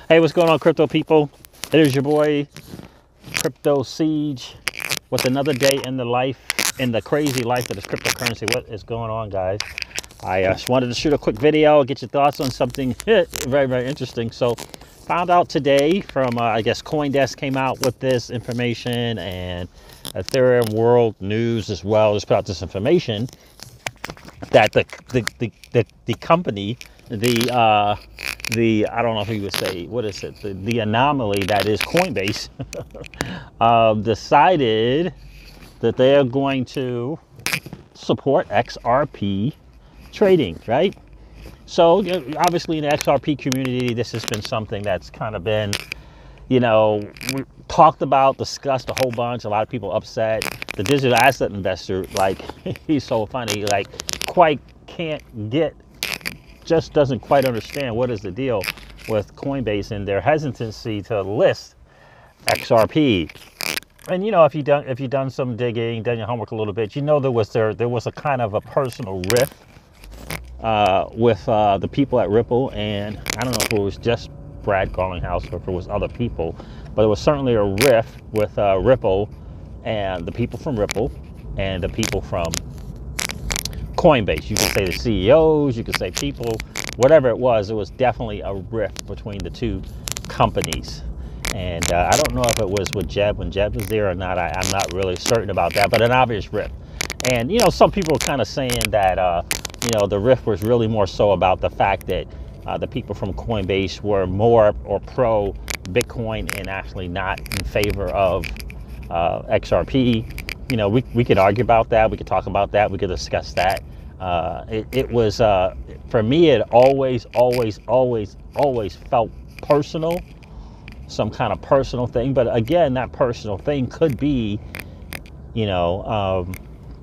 Hey, what's going on, crypto people? It is your boy, Crypto Siege, with another day in the crazy life that is cryptocurrency. What is going on, guys? I just wanted to shoot a quick video, get your thoughts on something very, very interesting. So, found out today from, I guess, Coinbase came out with this information, and Ethereum World News as well just put out this information that the company, the I don't know if you would say, what is it, the anomaly that is Coinbase, decided that they are going to support XRP trading, right? So obviously in the XRP community, this has been something that's kind of been, talked about, discussed a whole bunch. A lot of people upset. The digital asset investor, like, he's so funny, like, just doesn't quite understand what is the deal with Coinbase and their hesitancy to list XRP. And if you've done some digging, done your homework a little bit, there was a kind of a personal rift with the people at Ripple, and I don't know if it was just Brad Garlinghouse or if it was other people, but it was certainly a rift with Ripple and the people from Ripple and the people from Coinbase. You can say the CEOs, you can say people, whatever it was definitely a rift between the two companies. And I don't know if it was with Jeb when Jeb was there or not. I'm not really certain about that, but an obvious rift. And some people are kind of saying that the rift was really more so about the fact that the people from Coinbase were more or pro Bitcoin and actually not in favor of XRP. We could argue about that. We could talk about that. We could discuss that. It was, for me, it always felt personal, some kind of personal thing. But again, that personal thing could be, from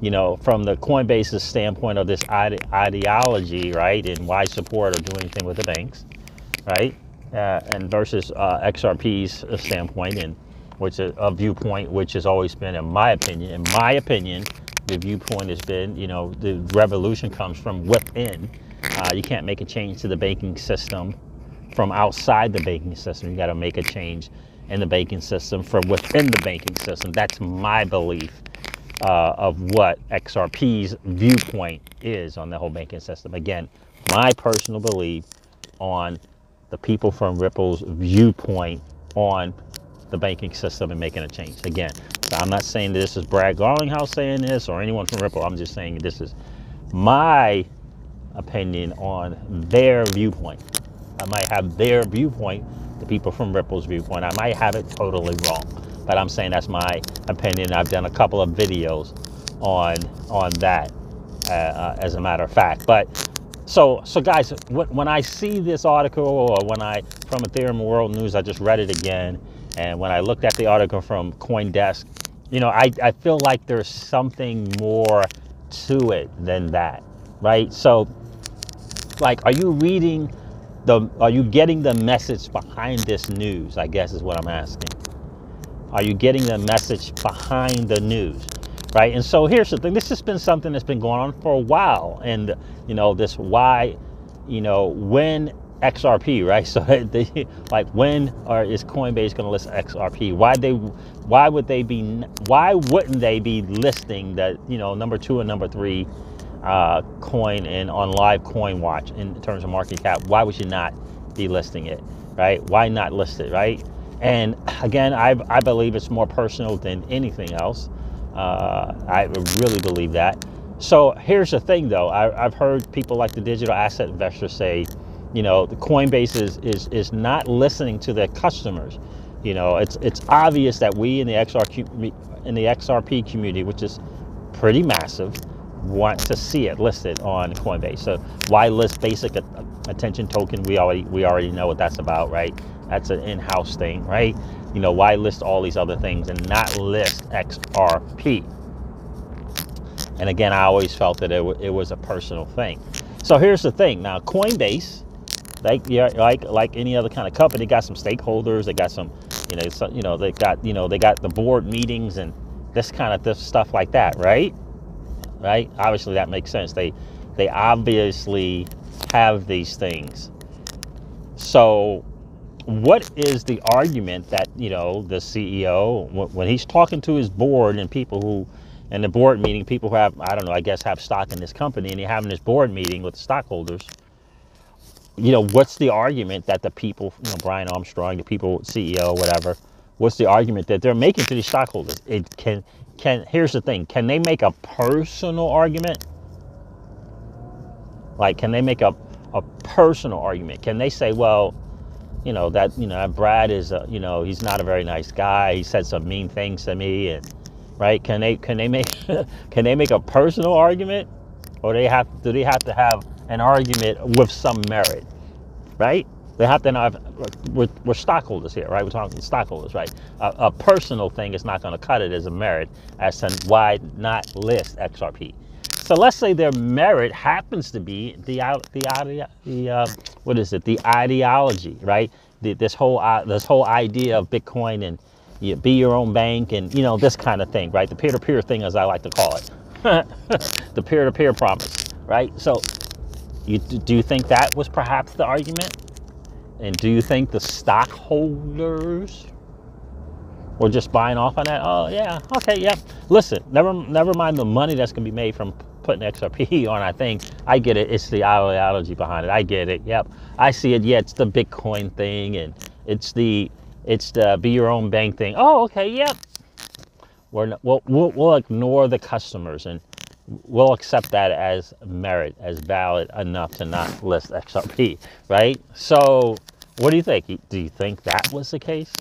the Coinbase's standpoint of this ideology, right? And why support or do anything with the banks, right? And versus XRP's standpoint, and which is a viewpoint which has always been, in my opinion, the viewpoint has been, the revolution comes from within. You can't make a change to the banking system from outside the banking system. You got to make a change in the banking system from within the banking system. That's my belief of what XRP's viewpoint is on the whole banking system. Again, my personal belief on the people from Ripple's viewpoint on the banking system and making a change. Again, so I'm not saying this is Brad Garlinghouse saying this or anyone from Ripple. I'm just saying this is my opinion on their viewpoint. I might have their viewpoint, the people from Ripple's viewpoint. I might have it totally wrong, but I'm saying that's my opinion. I've done a couple of videos on that, as a matter of fact. But so guys, when I see this article, or from Ethereum World News, I just read it again. And when I looked at the article from Coindesk, I feel like there's something more to it than that, right? So, like, are you getting the message behind this news, I guess is what I'm asking. Are you getting the message behind the news, right? And so here's the thing. This has been something that's been going on for a while. And, this why, when XRP, right? So when is Coinbase going to list XRP? Why wouldn't they be listing the number 2 and number 3 coin and on live coin watch in terms of market cap? Why would you not be listing it, right? Why not list it, right? And again, I believe it's more personal than anything else. I really believe that. So here's the thing, though. I've heard people like the digital asset investors say, the Coinbase is not listening to their customers. It's obvious that we in the XRP community, which is pretty massive, want to see it listed on Coinbase. So why list basic attention token? We already know what that's about, right? That's an in-house thing, right? Why list all these other things and not list XRP? And again, I always felt that it was a personal thing. So here's the thing. Now, Coinbase, like any other kind of company, got some stakeholders. They got some, they got the board meetings and this kind of stuff like that, right? Right? Obviously, that makes sense. They obviously have these things. So what is the argument that, you know, the CEO, when he's talking to his board and people who, and the board meeting, people who have, I don't know, I guess have stock in this company, and you're having this board meeting with the stockholders, you know, what's the argument that the people, you know, Brian Armstrong, the people, CEO, whatever, what's the argument that they're making to these stockholders? It can, here's the thing, can they make a personal argument? Like, can they make a personal argument? Can they say, well, you know, that Brad is, you know, he's not a very nice guy. He said some mean things to me, and right? Can they make can they make a personal argument, or do they have to have an argument with some merit, right? They have to have, we're stockholders here, right? We're talking stockholders, right? A personal thing is not going to cut it as a merit as to why not list XRP. So let's say their merit happens to be the what is it? The ideology, right? This whole idea of Bitcoin and, you be your own bank, and, you know, this kind of thing, right? The peer-to-peer thing, as I like to call it, the peer-to-peer promise, right? So, do you think that was perhaps the argument? And do you think the stockholders were just buying off on that? Oh yeah, okay, yeah. Listen, never mind the money that's gonna be made from putting XRP on. I get it. It's the ideology behind it. I get it. Yep, I see it. Yeah, it's the Bitcoin thing, and it's the be your own bank thing. Oh, okay, yep. We'll ignore the customers, and we'll accept that as merit, as valid enough to not list XRP, right? So, what do you think? Do you think that was the case?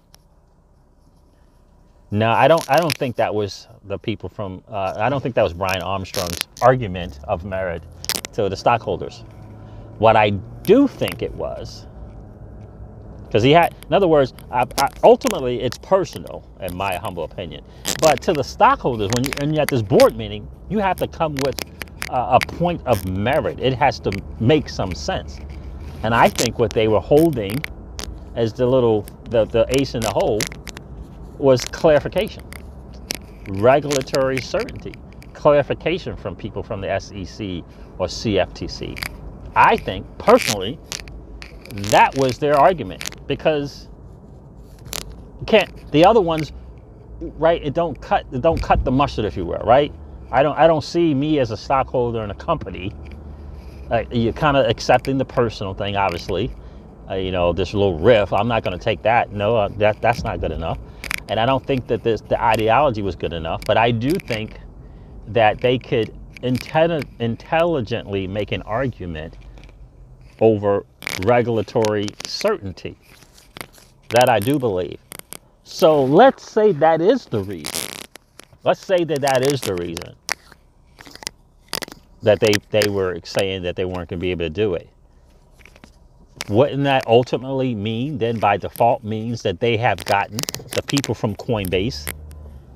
No, I don't think that was the people from, I don't think that was Brian Armstrong's argument of merit to the stockholders. What I do think it was, because he had, in other words, ultimately it's personal, in my humble opinion. But to the stockholders, when you're at this board meeting, you have to come with a point of merit. It has to make some sense. And I think what they were holding as the ace in the hole was clarification, regulatory certainty, clarification from people from the SEC or CFTC. I think, personally, that was their argument, because the other ones, right, it don't cut the mustard, if you will, right? I don't see me as a stockholder in a company. You're kind of accepting the personal thing, obviously. You know, this little riff, I'm not going to take that. No, that's not good enough. And I don't think that the ideology was good enough, but I do think that they could intelligently make an argument over regulatory certainty. That I do believe. So let's say that is the reason. Let's say that is the reason that they were saying that they weren't going to be able to do it. Wouldn't that ultimately mean, then by default means, that they have gotten, the people from Coinbase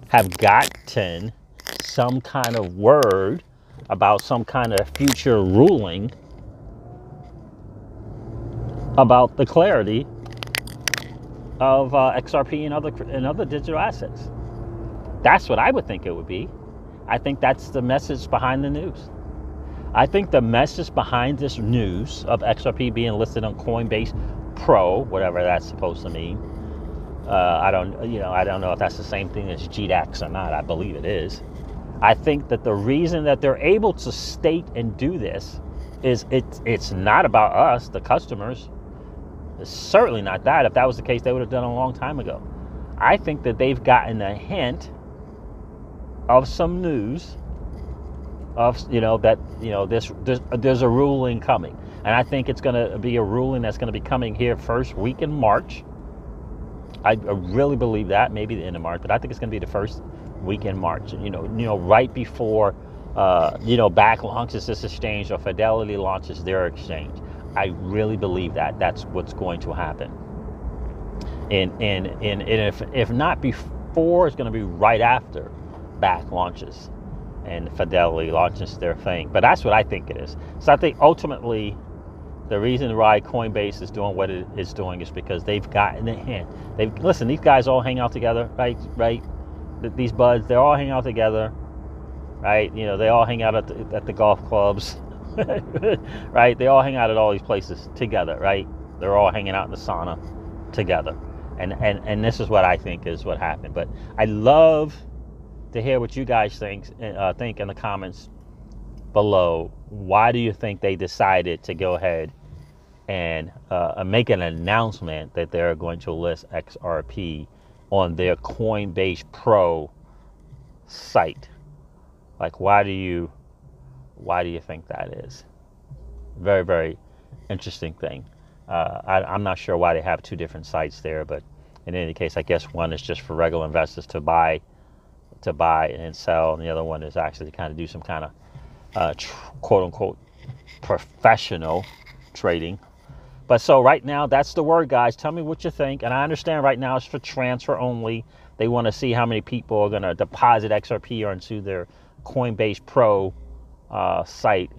have gotten some kind of word about some kind of future ruling about the clarity of XRP and other digital assets? That's what I would think it would be. I think that's the message behind the news. I think the message behind this news of XRP being listed on Coinbase Pro, whatever that's supposed to mean, I don't know if that's the same thing as GDAX or not. I believe it is. I think that the reason that they're able to state and do this is it's not about us, the customers. It's certainly not that. If that was the case, they would have done it a long time ago. I think that they've gotten a hint of some news of, there's a ruling coming. And I think it's going to be a ruling that's going to be coming here first week in March. I really believe that, maybe the end of March, but I think it's going to be the first week in March. Right before, Back launches this exchange or Fidelity launches their exchange. I really believe that that's what's going to happen. And if not before, it's going to be right after Back launches and Fidelity launches their thing. But that's what I think it is. So I think ultimately the reason why Coinbase is doing what it is doing is because they've gotten a hint. Listen, these guys all hang out together, right? These buds, they all hang out together, right? They all hang out at the golf clubs, right? They all hang out at all these places together, right? They're all hanging out in the sauna together. And this is what I think is what happened. But I love to hear what you guys think in the comments below. Why do you think they decided to go ahead and make an announcement that they're going to list XRP on their Coinbase Pro site? Like, why do you think that is? Very, very interesting thing. I'm not sure why they have two different sites there, but in any case, I guess one is just for regular investors to buy and sell, and the other one is actually to kind of do some kind of quote unquote professional trading. But so right now, that's the word, guys. Tell me what you think. And I understand right now it's for transfer only. They want to see how many people are going to deposit XRP onto their Coinbase Pro site.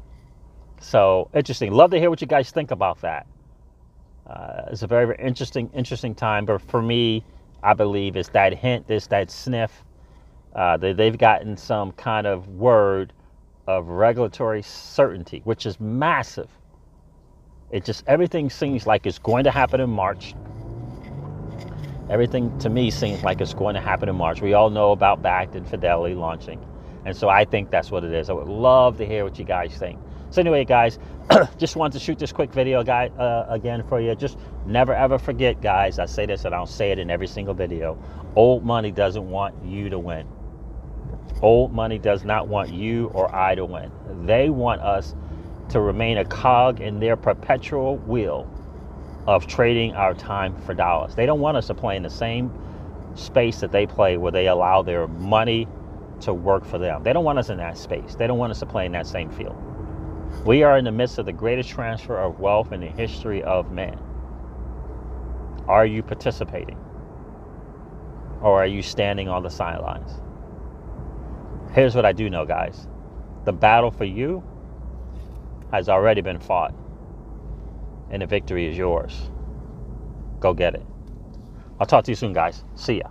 So interesting. Love to hear what you guys think about that. It's a very, very interesting time. But for me, I believe it's that hint, that sniff. They've gotten some kind of word of regulatory certainty, which is massive. Everything seems like it's going to happen in March. Everything to me seems like it's going to happen in March. We all know about Bakkt and Fidelity launching. And so I think that's what it is. I would love to hear what you guys think. So anyway, guys, just wanted to shoot this quick video, again for you. Just never, ever forget, guys, I say this and I'll say it in every single video. Old money doesn't want you to win. Old money does not want you or I to win. They want us to remain a cog in their perpetual wheel of trading our time for dollars. They don't want us to play in the same space that they play, where they allow their money to work for them. They don't want us in that space. They don't want us to play in that same field. We are in the midst of the greatest transfer of wealth in the history of man. Are you participating? Or are you standing on the sidelines? Here's what I do know, guys. The battle for you has already been fought, and the victory is yours. Go get it. I'll talk to you soon, guys. See ya.